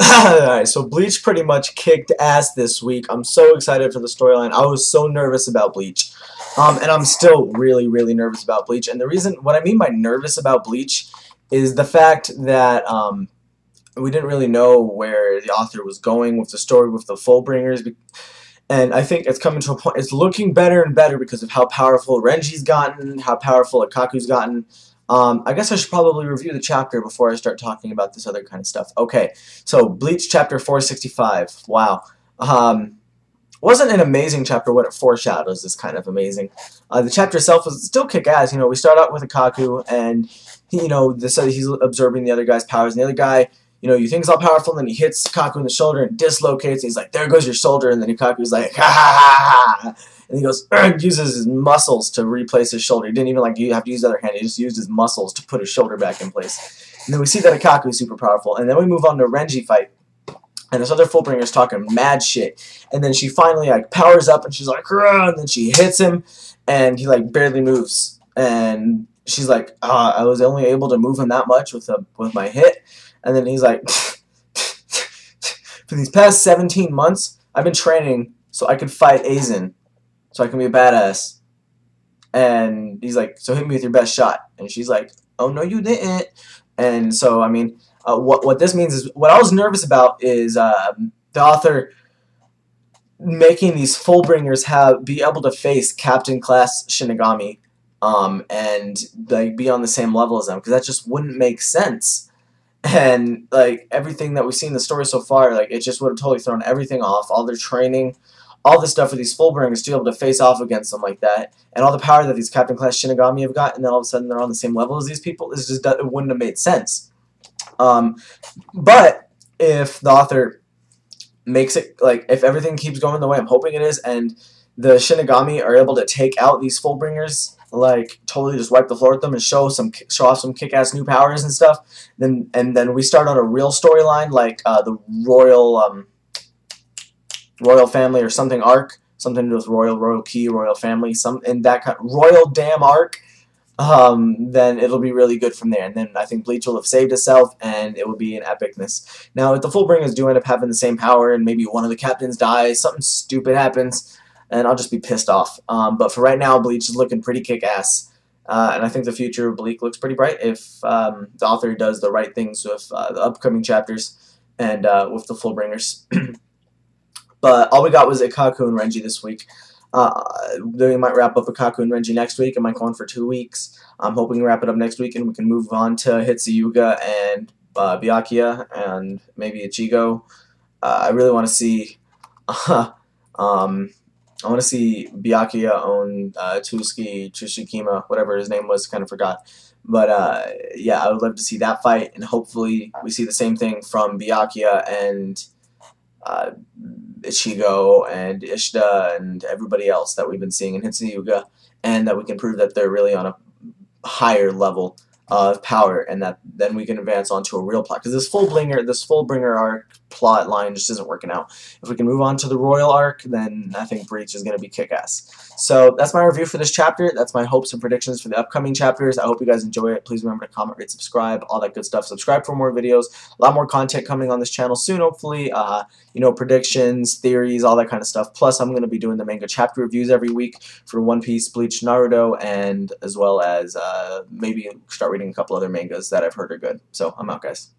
Alright, so Bleach pretty much kicked ass this week. I'm so excited for the storyline. I was so nervous about Bleach. And I'm still really, really nervous about Bleach. And the reason, what I mean by nervous about Bleach is the fact that we didn't really know where the author was going with the story with the Fullbringers. And I think it's coming to a point, it's looking better and better because of how powerful Renji's gotten, how powerful Akaku's gotten. I guess I should probably review the chapter before I start talking about this other kind of stuff. Okay, so Bleach chapter 465. Wow. Wasn't an amazing chapter. What it foreshadows is kind of amazing. The chapter itself was still kick-ass. You know, we start out with Akaku, and he, he's absorbing the other guy's powers, and the other guy, you think he's all powerful, and then he hits Kaku in the shoulder and dislocates, and he's like, there goes your shoulder, and then Kaku's like, ha ha ha ha, and he goes, uses his muscles to replace his shoulder. He didn't even have to use the other hand, he just used his muscles to put his shoulder back in place. And then we see that Kaku is super powerful, and then we move on to Renji fight, and this other Fullbringer's talking mad shit, and then she finally powers up, and she's like, and then she hits him, and he barely moves, and she's like, I was only able to move him that much with my hit. And then he's like, for these past 17 months, I've been training so I could fight Aizen, so I can be a badass. And he's like, so hit me with your best shot. And she's like, oh, no, you didn't. And so, I mean, what this means is, what I was nervous about is the author making these Fullbringers be able to face Captain Class Sinigami and be on the same level as them, because that just wouldn't make sense. And everything that we've seen in the story so far, it just would have totally thrown everything off. All their training, all this stuff for these Fullbringers to be able to face off against them like that, and all the power that these Captain Class Shinigami have got, and then all of a sudden they're on the same level as these people. It wouldn't have made sense. But if the author makes it if everything keeps going the way I'm hoping it is, and the Shinigami are able to take out these Fullbringers, totally just wipe the floor with them and show off some kick-ass new powers and stuff, then we start on a real storyline the royal family or something arc, something to do with royal key, royal family, in that kind royal damn arc. Then it'll be really good from there, and then I think Bleach will have saved itself, and it will be an epicness. Now, if the Fullbringers do end up having the same power, and maybe one of the captains dies, something stupid happens, and I'll just be pissed off. But for right now, Bleach is looking pretty kick-ass. And I think the future of Bleach looks pretty bright if the author does the right things with the upcoming chapters and with the Fullbringers. But all we got was Ikaku and Renji this week. Then we might wrap up Ikaku and Renji next week. It might go on for 2 weeks. I'm hoping to wrap it up next week, and we can move on to Hitsuyuga and Byakuya and maybe Ichigo. I really want to see... I want to see Byakuya own Tsuki Tsushikima, whatever his name was, kind of forgot. But yeah, I would love to see that fight, and hopefully we see the same thing from Byakuya and Ichigo and Ishida and everybody else that we've been seeing in Hitsuyuga, and that we can prove that they're really on a higher level of power, and that then we can advance on to a real plot. Because this Fullbringer arc plot line just isn't working out. If we can move on to the Royal arc, then I think Bleach is going to be kick-ass. So that's my review for this chapter. That's my hopes and predictions for the upcoming chapters. I hope you guys enjoy it. Please remember to comment, rate, subscribe, all that good stuff. Subscribe for more videos. A lot more content coming on this channel soon, hopefully. Predictions, theories, all that kind of stuff. Plus, I'm going to be doing the manga chapter reviews every week for One Piece, Bleach, Naruto, and as well as maybe start reading a couple other mangas that I've heard are good. So I'm out, guys.